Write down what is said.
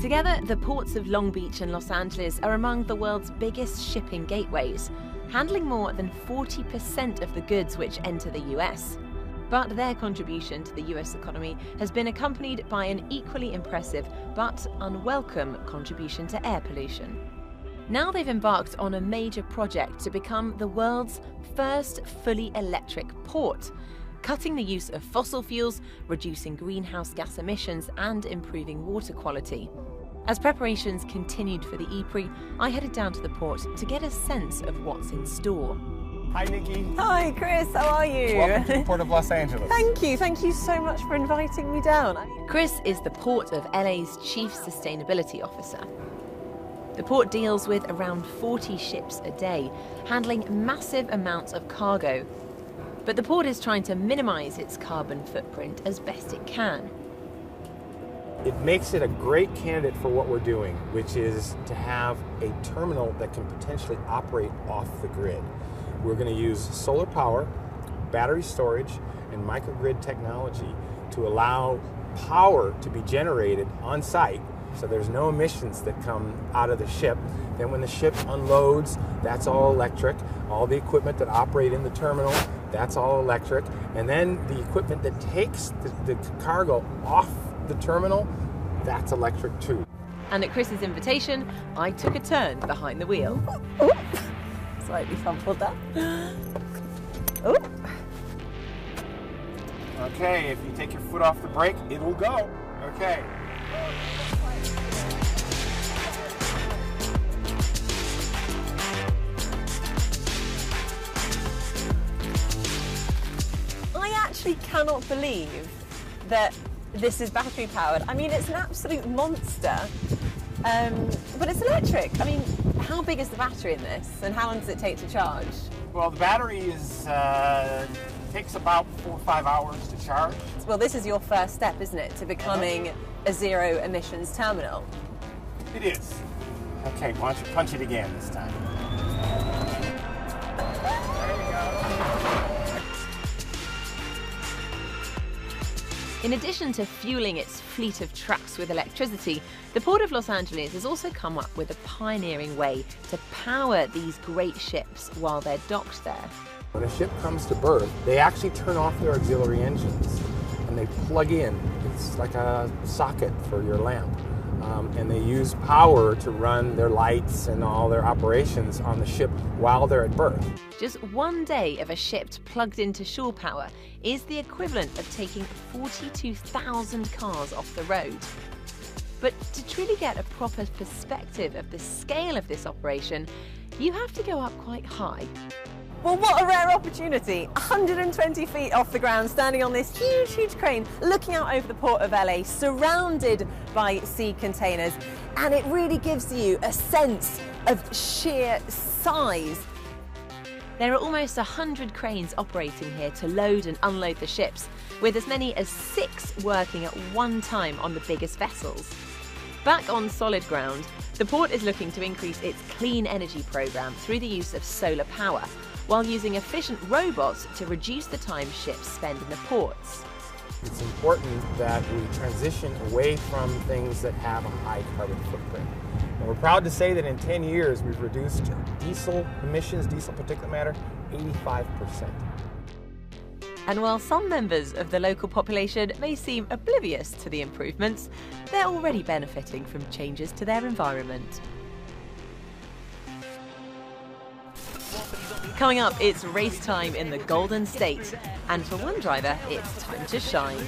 Together, the ports of Long Beach and Los Angeles are among the world's biggest shipping gateways, handling more than 40% of the goods which enter the US. But their contribution to the US economy has been accompanied by an equally impressive but unwelcome contribution to air pollution. Now they've embarked on a major project to become the world's first fully electric port, cutting the use of fossil fuels, reducing greenhouse gas emissions, and improving water quality. As preparations continued for the EPRI, I headed down to the port to get a sense of what's in store. Hi, Nikki. Hi, Chris. How are you? Welcome to the Port of Los Angeles. Thank you so much for inviting me down. Chris is the Port of LA's Chief Sustainability Officer. The port deals with around 40 ships a day, handling massive amounts of cargo. But the port is trying to minimize its carbon footprint as best it can. It makes it a great candidate for what we're doing, which is to have a terminal that can potentially operate off the grid. We're going to use solar power, battery storage, and microgrid technology to allow power to be generated on site, so there's no emissions that come out of the ship. Then when the ship unloads, that's all electric. All the equipment that operate in the terminal, that's all electric. And then the equipment that takes the cargo off the terminal, that's electric too. And at Chris's invitation, I took a turn behind the wheel. Oh, slightly fumbled that. Oh. Okay, if you take your foot off the brake, it will go. Okay. I actually cannot believe that this is battery powered. I mean, it's an absolute monster, but it's electric. I mean, how big is the battery in this, and how long does it take to charge? Well, the battery takes about 4 or 5 hours to charge. Well, this is your first step, isn't it, to becoming a zero emissions terminal? It is. Okay, why don't you punch it again this time? In addition to fueling its fleet of trucks with electricity, the Port of Los Angeles has also come up with a pioneering way to power these great ships while they're docked there. When a ship comes to berth, they actually turn off their auxiliary engines and they plug in. It's like a socket for your lamp. And they use power to run their lights and all their operations on the ship while they're at berth. Just one day of a ship plugged into shore power is the equivalent of taking 42,000 cars off the road. But to truly get a proper perspective of the scale of this operation, you have to go up quite high. Well, what a rare opportunity. 120 feet off the ground, standing on this huge crane, looking out over the Port of LA, surrounded by sea containers. And it really gives you a sense of sheer size. There are almost 100 cranes operating here to load and unload the ships, with as many as 6 working at one time on the biggest vessels. Back on solid ground, the port is looking to increase its clean energy program through the use of solar power, while using efficient robots to reduce the time ships spend in the ports. It's important that we transition away from things that have a high carbon footprint. And we're proud to say that in 10 years we've reduced diesel emissions, diesel particulate matter, 85%. And while some members of the local population may seem oblivious to the improvements, they're already benefiting from changes to their environment. Coming up, it's race time in the Golden State, and for one driver, it's time to shine.